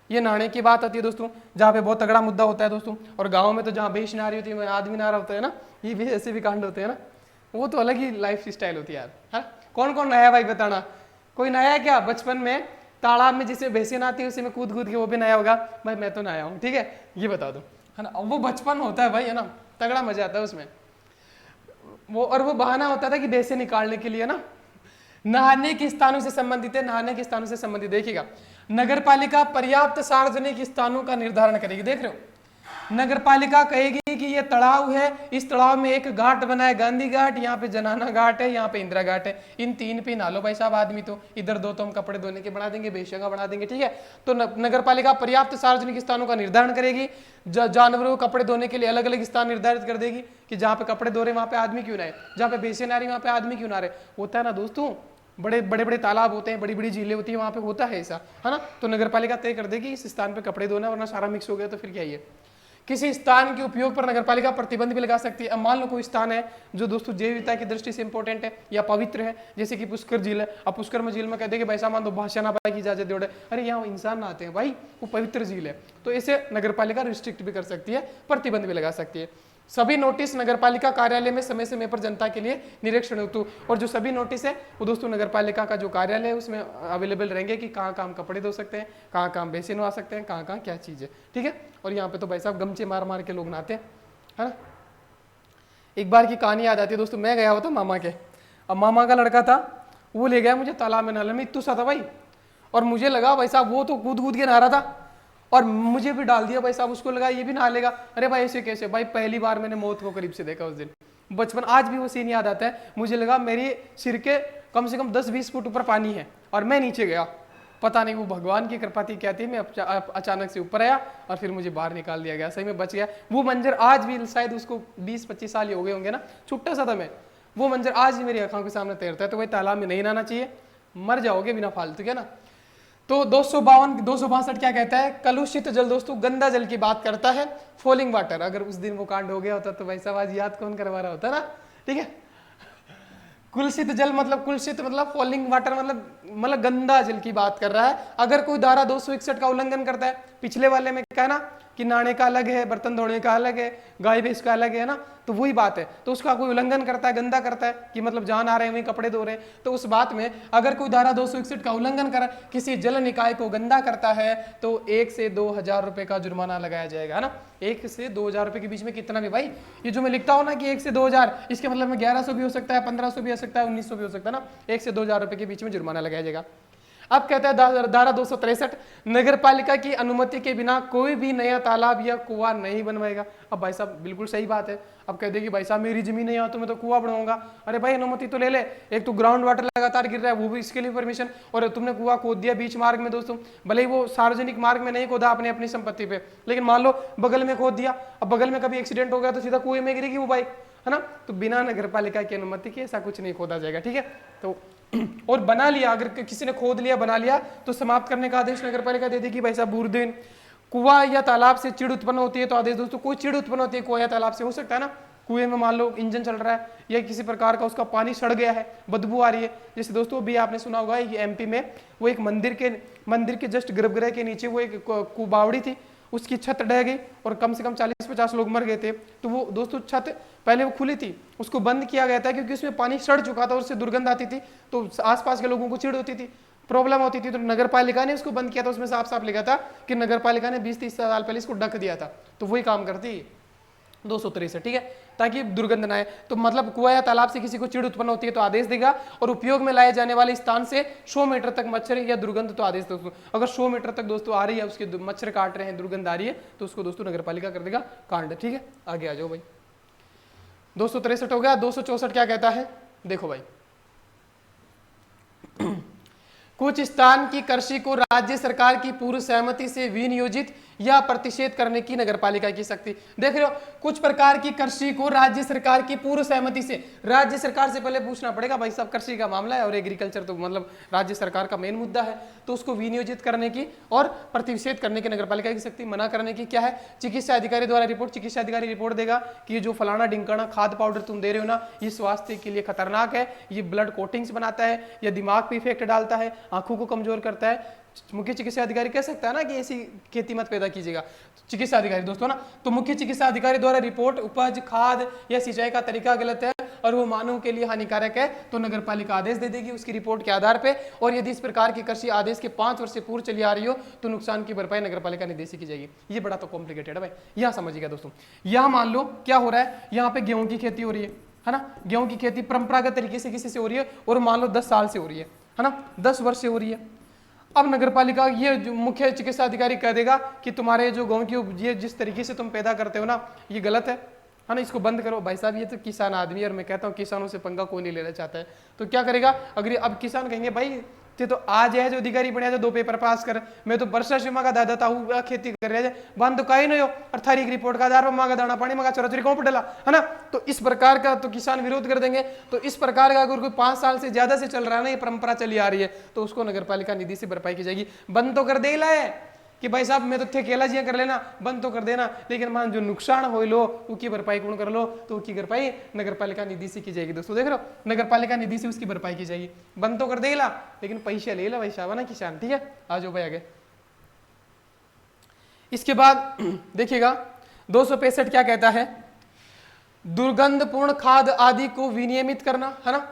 A: ये नहाने की बात आती है दोस्तों, जहाँ पे बहुत तगड़ा मुद्दा होता है दोस्तों, और गाँव में तो जहाँ भैंस नहा रही होती है, आदमी नहा रहा होता है ना, ये भी ऐसे भी कांड होते हैं ना, वो तो अलग ही लाइफ स्टाइल होती है यार, है। कौन कौन नया भाई बताना, कोई नया है क्या, बचपन में तालाब में जिसमें भैंसें नहाती है उसी में कूद कूद के वो भी नया होगा, भाई मैं तो नया हूँ, ठीक है, ये बता दो, है ना। वो बचपन होता है भाई, है ना, तगड़ा मजा आता है उसमें वो, और वो बहाना होता था कि भैंसें निकालने के लिए ना। नहाने के स्थानों से संबंधित है, नहाने के स्थानों से संबंधित देखिएगा, नगरपालिका पर्याप्त सार्वजनिक स्थानों का निर्धारण करेगी। देख रहे हो, नगरपालिका कहेगी कि ये तालाब है, इस तालाब में एक घाट बना है, गांधी घाट, यहाँ पे जनाना घाट है, यहाँ पे इंदिरा घाट है, इन 3 पे नहा लो भाई साहब आदमी, तो इधर 2 तो हम कपड़े धोने के बना देंगे, बेशियों का बना देंगे, ठीक है। तो नगरपालिका पर्याप्त सार्वजनिक स्थानों का निर्धारण करेगी, जानवरों को कपड़े धोने के लिए अलग अलग स्थान निर्धारित कर देगी कि जहाँ पे कपड़े धो रहे वहां पे आदमी क्यों ना है, जहाँ पे बेसिन नहा रही वहां पे आदमी क्यों ना रहे। होता है ना दोस्तों, बड़े बड़े तालाब होते हैं, बड़ी बड़ी झीलें होती है, वहां पे होता है ऐसा, है ना। तो नगरपालिका तय कर देगी इस स्थान पे कपड़े धोना, वरना सारा मिक्स हो गया तो फिर क्या ही है। किसी स्थान के उपयोग पर नगरपालिका प्रतिबंध भी लगा सकती है। अब मान लो कोई स्थान है जो दोस्तों जैव विविधता की दृष्टि से इंपॉर्टेंट है या पवित्र है, जैसे कि पुष्कर झील है। अब पुष्कर में झील में कहते हैं कि भाई साहब मान दो भाषा ना की इजाजत दे, अरे यहाँ इंसान नहाते हैं भाई, वो पवित्र झील है, तो इसे नगरपालिका रिस्ट्रिक्ट भी कर सकती है, प्रतिबंध भी लगा सकती है। सभी नोटिस नगरपालिका कार्यालय में समय समय पर जनता के लिए निरीक्षण हेतु, और जो सभी नोटिस है वो दोस्तों नगरपालिका का जो कार्यालय है उसमें अवेलेबल रहेंगे कि कहाँ कहाँ कपड़े धो सकते हैं, कहाँ कहाँ बेसिन नहा सकते हैं, कहाँ कहाँ क्या चीज़ है, ठीक है। और यहाँ पे तो भाई साहब गमछे मार मार के लोग नहाते हैं, है ना। एक बार की कहानी याद आती है दोस्तों, मैं गया हुआ था मामा के, अब मामा का लड़का था, वो ले गया मुझे तालाब में नहाने में, इतना सा था भाई, और मुझे लगा भाई साहब वो तो कूद कूद के नहा रहा था, और मुझे भी डाल दिया भाई साहब, उसको लगा ये भी नहा लेगा। अरे भाई ऐसे कैसे भाई, पहली बार मैंने मौत को करीब से देखा उस दिन, बचपन, आज भी वो सीन याद आता है। मुझे लगा मेरी सिर के कम से कम 10-20 फुट ऊपर पानी है और मैं नीचे गया, पता नहीं वो भगवान की कृपा थी क्या थी, मैं अचानक से ऊपर आया और फिर मुझे बाहर निकाल दिया गया, सही में बच गया। वो मंजर आज भी, शायद उसको 20-25 साल ही हो गए होंगे ना, छुट्टा सा था मैं, वो मंजर आज भी मेरी आंखों के सामने तैरता है। तो भाई तालाब में नहीं नहाना चाहिए, मर जाओगे बिना फालतू के ना। तो 262 क्या कहता है, कलुषित जल दोस्तों गंदा जल की बात करता है, फॉलिंग वाटर। अगर उस दिन वो कांड हो गया होता तो भाई साहब आज याद कौन करवा रहा होता ना, ठीक है। कुलसित जल मतलब, कुलसित मतलब फॉलिंग वाटर मतलब गंदा जल की बात कर रहा है। अगर कोई धारा 261 का उल्लंघन करता है, पिछले वाले में क्या है ना, कि नहाने का अलग है, बर्तन धोने का अलग है, गाय भैंस का अलग है ना, तो वही बात है। तो उसका कोई उल्लंघन करता है, गंदा करता है कि मतलब जहां नहा रहे हैं वहीं कपड़े धो रहे हैं, तो उस बात में अगर कोई धारा 261 का उल्लंघन कर किसी जल निकाय को गंदा करता है तो 1 से 2,000 रुपए का जुर्माना लगाया जाएगा, है ना। 1 से 2,000 रुपए के बीच में कितना भी भाई, ये जो मैं लिखता हूं ना कि 1 से 2,000, इसके मतलब में 1100 भी हो सकता है, 1500 भी हो सकता है, 1900 भी हो सकता है ना। 1 से 2,000 रुपए के बीच में जुर्माना लगाया जाएगा। अब कहता है धारा 263, नगर पालिका की अनुमति के बिना कोई भी नया तालाब या कुआं नहीं बनवाएगा। अब भाई साहब बिल्कुल सही बात है। अब कह दे कि भाई साहब मेरी जमीन नहीं है तो मैं तो कुआं बनवाऊंगा। अरे भाई अनुमति तो ले ले, एक तो ग्राउंड वाटर लगातार गिर रहा है वो भी इसके लिए परमिशन, और तुमने कुआं खोद दिया बीच मार्ग में दोस्तों, भले ही वो सार्वजनिक मार्ग में नहीं खोदा आपने अपनी संपत्ति पे, लेकिन मान लो बगल में खोद दिया, अब बगल में कभी एक्सीडेंट हो गया तो सीधा कुएं में गिरेगी वो बाइक, है ना। तो बिना नगर पालिका की अनुमति के ऐसा कुछ नहीं खोदा जाएगा, ठीक है। तो और बना लिया, अगर किसी ने खोद लिया बना लिया तो समाप्त करने का आदेश नगर पालिका दे देगी। भाई साहब बूरदेन कुआं या तालाब से चिड़ उत्पन्न होती है तो आदेश दोस्तों, कोई चिड़ उत्पन्न होती है कुआं या तालाब से, हो सकता है ना, कुएं में मान लो इंजन चल रहा है या किसी प्रकार का उसका पानी सड़ गया है, बदबू आ रही है। जैसे दोस्तों भी आपने सुना होगा एमपी में वो एक मंदिर के जस्ट गर्भगृह के नीचे वो एक कुबावड़ी थी, उसकी छत ढह गई और कम से कम 40-50 लोग मर गए थे। तो वो दोस्तों छत पहले वो खुली थी, उसको बंद किया गया था क्योंकि उसमें पानी सड़ चुका था और उससे दुर्गंध आती थी, तो आसपास के लोगों को चिढ़ होती थी, प्रॉब्लम होती थी। तो नगर पालिका ने उसको बंद किया था, उसमें साफ साफ लिखा था कि नगर पालिका ने 20-30 साल पहले इसको ढक दिया था। तो वही काम करती है 263, ठीक है, ताकि दुर्गंध ना आए। तो मतलब कुआं या तालाब से किसी को चिड़ उत्पन्न होती है तो आदेश देगा, और उपयोग में लाए जाने वाले स्थान से 100 मीटर तक मच्छर या दुर्गंध तो आदेश दोस्तों, अगर 100 मीटर तक दोस्तों आ रही है उसके मच्छर काट रहे हैं, दुर्गंध आ रही है तो उसको दोस्तों नगर पालिका कर देगा कांड, ठीक है। आगे आ जाओ भाई, 263 हो गया। 264 क्या कहता है, देखो भाई, कुछ स्थान की कृषि को राज्य सरकार की पूर्व सहमति से विनियोजित या प्रतिषेध करने की नगरपालिका की शक्ति। देख रहे हो, कुछ प्रकार की कृषि को राज्य सरकार की पूर्व सहमति से, राज्य सरकार से पहले पूछना पड़ेगा, भाई साहब कृषि का मामला है और एग्रीकल्चर तो मतलब राज्य सरकार का मेन मुद्दा है, तो उसको विनियोजित करने की और प्रतिषेध करने की नगरपालिका की शक्ति। मना करने की क्या है, चिकित्सा अधिकारी द्वारा रिपोर्ट, चिकित्सा अधिकारी रिपोर्ट देगा कि ये जो फलाना ढिंकाना खाद पाउडर तुम दे रहे हो ना, ये स्वास्थ्य के लिए खतरनाक है, ये ब्लड कोटिंग्स बनाता है, या दिमाग पे इफेक्ट डालता है, आंखों को कमजोर करता है। मुख्य चिकित्सा अधिकारी कह सकता है ना कि ऐसी खेती मत पैदा कीजिएगा, चिकित्सा अधिकारी दोस्तों ना। तो मुख्य चिकित्सा अधिकारी द्वारा रिपोर्ट उपज खाद या सिंचाई का तरीका गलत है और वो मानव के लिए हानिकारक है तो नगरपालिका आदेश दे देगी उसकी रिपोर्ट के आधार पे। और यदि इस प्रकार की कृषि आदेश के 5 वर्ष से पूर्व चली आ रही हो तो नुकसान की भरपाई नगरपालिका निदेशी की जाएगी। ये बड़ा तो कॉम्प्लिकेटेड है भाई, यहाँ समझिएगा दोस्तों। यहाँ मान लो क्या हो रहा है, यहाँ पे गेहूं की खेती हो रही है ना, गेहूं की खेती परंपरागत तरीके से किसी से हो रही है और मान लो 10 साल से हो रही है ना, 10 वर्ष से हो रही है। अब नगरपालिका ये जो मुख्य चिकित्सा अधिकारी कह देगा कि तुम्हारे जो गेहूं की ये जिस तरीके से तुम पैदा करते हो ना ये गलत है ना, इसको बंद करो। भाई साहब ये तो किसान आदमी है और मैं कहता हूँ किसानों से पंगा कोई नहीं लेना चाहता है, तो क्या करेगा, अगर अब किसान कहेंगे भाई ते तो आज है जो अधिकारी बढ़िया जो 2 पेपर पास कर, मैं तो वर्षा सीमा का दादा था हूँ खेती कर रहे बंद तो कहीं नहीं हो, 18 की रिपोर्ट का आधार पर मांगा दाना पानी मांगा चोरा चोरी कौन पर डला, है ना। तो इस प्रकार का तो किसान विरोध कर देंगे। तो इस प्रकार का अगर कोई 5 साल से ज्यादा से चल रहा है ना, ये परंपरा चली आ रही है, तो उसको नगरपालिका निधि से भरपाई की जाएगी। बंद तो कर दे है कि भाई साहब मैं तो थे केला जी कर लेना, बंद तो कर देना, लेकिन मान जो नुकसान हो लो उसकी भरपाई कौन कर लो, तो उसकी भरपाई नगरपालिका निधि से की जाएगी। दोस्तों देख रहे हो, नगरपालिका निधि से उसकी भरपाई की जाएगी। बंद तो कर देगा लेकिन पैसे ले ला भाई साहब ना किसान, ठीक है। आ जाओ भाई आगे। इसके बाद देखिएगा 265 क्या कहता है, दुर्गंधपूर्ण खाद आदि को विनियमित करना, है ना,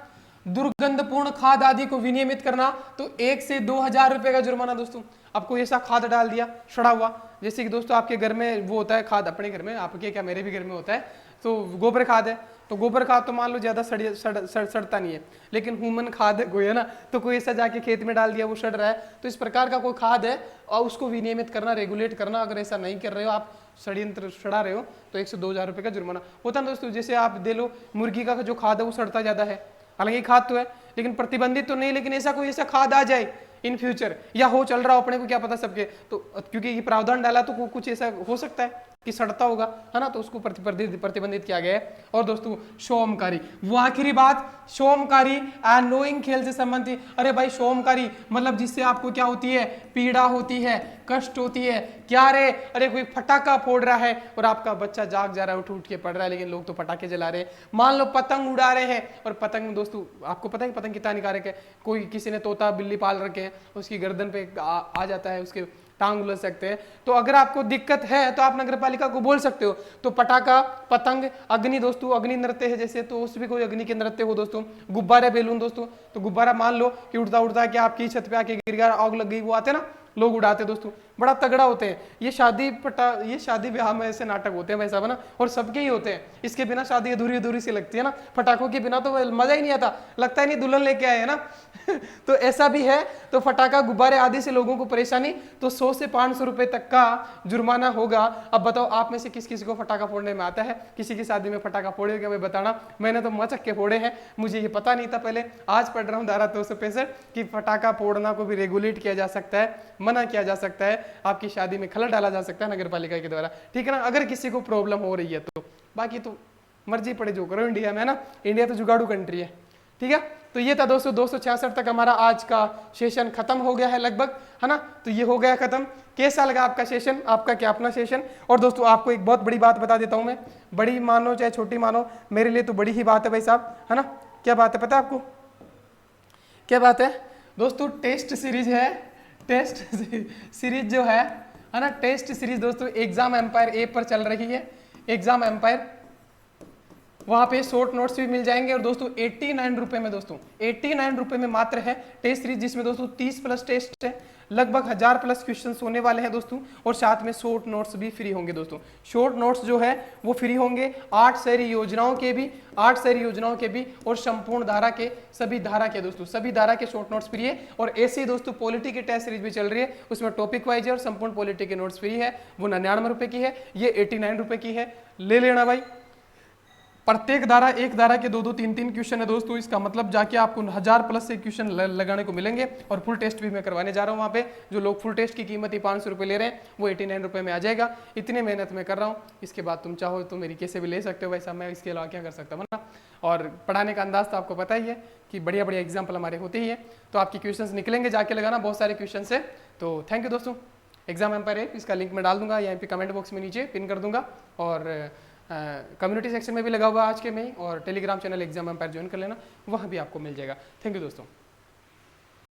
A: दुर्गंधपूर्ण खाद आदि को विनियमित करना तो 1 से 2,000 रुपए का जुर्माना। दोस्तों आपको ऐसा खाद डाल दिया सड़ा हुआ, जैसे कि दोस्तों आपके घर में वो होता है खाद, अपने घर में, आपके क्या मेरे भी घर में होता है, तो गोबर खाद है, तो गोबर खाद तो मान लो ज्यादा सड़ता नहीं है, लेकिन ह्यूमन खाद है कोई, है ना, तो कोई ऐसा जाके खेत में डाल दिया वो सड़ रहा है, तो इस प्रकार का कोई खाद है और उसको विनियमित करना, रेगुलेट करना। अगर ऐसा नहीं कर रहे हो आप, षड्यंत्र सड़ा रहे हो, तो 1 से 2,000 रुपए का जुर्माना होता है। दोस्तों जैसे आप दे लो मुर्गी का जो खाद है वो सड़ता ज्यादा है, हालांकि खाद तो है लेकिन प्रतिबंधित तो नहीं, लेकिन ऐसा कोई ऐसा खाद आ जाए इन फ्यूचर या हो चल रहा हो, अपने को क्या पता सबके, तो क्योंकि ये प्रावधान डाला तो कुछ ऐसा हो सकता है कि सड़ता होगा, है ना, तो उसको प्रतिबंधित किया गया है। और दोस्तों शोमकारी, वो आखिरी बात, शोमकारी एनोइंग खेल से संबंधित। अरे भाई शोमकारी मतलब जिससे आपको क्या होती है, पीड़ा होती है, कष्ट होती है, क्या रे, अरे कोई फटाका फोड़ रहा है और आपका बच्चा जाग जा रहा है, उठ के पड़ रहा है, लेकिन लोग तो पटाखे जला रहे हैं। मान लो पतंग उड़ा रहे हैं, और पतंग दोस्तों आपको पता है पतंग कितना हानिकारक है, कोई किसी ने तोता बिल्ली पाल रखे हैं, उसकी गर्दन पे आ जाता है, उसके टांग उलझ सकते हैं। तो अगर आपको दिक्कत है तो आप नगर पालिका को बोल सकते हो। तो पटाखा, पतंग, अग्नि दोस्तों, अग्नि नृत्य है जैसे, तो उस भी कोई अग्नि के नृत्य हो दोस्तों। गुब्बारे, बैलून दोस्तों, तो गुब्बारा मान लो कि उड़ता उड़ता कि आपकी छत पे आके गिर गया, आग लग गई, वो आते ना लोग उड़ाते दोस्तों, बड़ा तगड़ा होते हैं। ये शादी ब्याह में ऐसे नाटक होते हैं भाई साहब ना, और सबके ही होते हैं। इसके बिना शादी अधूरी अधूरी सी लगती है ना, पटाखों के बिना तो मजा ही नहीं आता, लगता ही नहीं दुल्हन लेके आए है ना। तो ऐसा भी है। तो फटाखा, गुब्बारे आदि से लोगों को परेशानी, तो 100 से 500 रुपए तक का जुर्माना होगा। अब बताओ आप में से किस किसी को फटाखा फोड़ने में आता है? किसी की शादी में फटाखा फोड़े क्या भाई बताना। मैंने तो मचक के फोड़े हैं, मुझे ये पता नहीं था पहले, आज पढ़ रहा हूँ धारा 265 कि फटाखा फोड़ना को भी रेगुलेट किया जा सकता है, मना किया जा सकता है, आपकी शादी में खलल डाला जा सकता है नगर पालिका के द्वारा, ठीक है ना, अगर किसी को प्रॉब्लम हो रही है तो। बाकी तो मर्जी पड़े जो करो इंडिया में, है ना, इंडिया तो जुगाड़ू कंट्री है, ठीक है। तो ये था दोस्तों 266 तक हमारा आज का सेशन खत्म हो गया है लगभग, है ना। तो ये हो गया खत्म। कैसा लगा आपका सेशन, आपका क्या अपना सेशन? और दोस्तों आपको एक बहुत बड़ी बात बता देता हूं मैं, बड़ी मानो चाहे छोटी मानो, मेरे लिए तो बड़ी ही बात है भाई साहब, है ना। क्या बात है पता है आपको? क्या बात है दोस्तों? टेस्ट सीरीज है, टेस्ट सीरीज जो है ना, टेस्ट सीरीज दोस्तों एग्जाम एम्पायर ऐप पर चल रही है। एग्जाम एम्पायर, वहां पे शॉर्ट नोट्स भी मिल जाएंगे। और दोस्तों 89 रुपए में, दोस्तों 89 रुपए में मात्र है टेस्ट सीरीज, जिसमें दोस्तों 30 प्लस टेस्ट है, लगभग 1000 प्लस क्वेश्चन होने वाले हैं दोस्तों, और साथ में शॉर्ट नोट्स भी फ्री होंगे दोस्तों। शॉर्ट नोट्स जो है वो फ्री होंगे, 8 शहरी योजनाओं के भी, 8 शहरी योजनाओं के भी, और संपूर्ण धारा के, सभी धारा के दोस्तों, सभी धारा के शॉर्ट नोट्स फ्री है। और ऐसे ही दोस्तों पॉलिटी की टेस्ट सीरीज भी चल रही है, उसमें टॉपिक वाइज है और संपूर्ण पॉलिटी के नोट्स फ्री है, वो 99 रुपए की है, ये 89 रुपए की है। ले लेना भाई। प्रत्येक धारा, एक धारा के 2-2, 3-3 क्वेश्चन है दोस्तों, इसका मतलब जाके आपको 1000 प्लस से क्वेश्चन लगाने को मिलेंगे। और फुल टेस्ट भी मैं करवाने जा रहा हूँ वहाँ पे। जो लोग फुल टेस्ट की कीमत ही 500 रुपये ले रहे हैं, वो 89 रुपये में आ जाएगा। इतनी मेहनत मैं कर रहा हूँ, इसके बाद तुम चाहो तो मेरी कैसे भी ले सकते हो, वैसा मैं इसके अलावा क्या कर सकता हूँ ना। और पढ़ाने का अंदाज तो आपको पता ही है कि बढ़िया बढ़िया एग्जाम्पल हमारे होते ही है, तो आपके क्वेश्चन निकलेंगे, जाके लगाना, बहुत सारे क्वेश्चन है। तो थैंक यू दोस्तों। एग्जाम एम्पायर ऐप, इसका लिंक मैं डाल दूंगा यहाँ पे कमेंट बॉक्स में नीचे पिन कर दूंगा, और कम्युनिटी सेक्शन में भी लगा हुआ आज के में, और Telegram channel Exam Empire join कर लेना, वहाँ भी आपको मिल जाएगा। थैंक यू दोस्तों।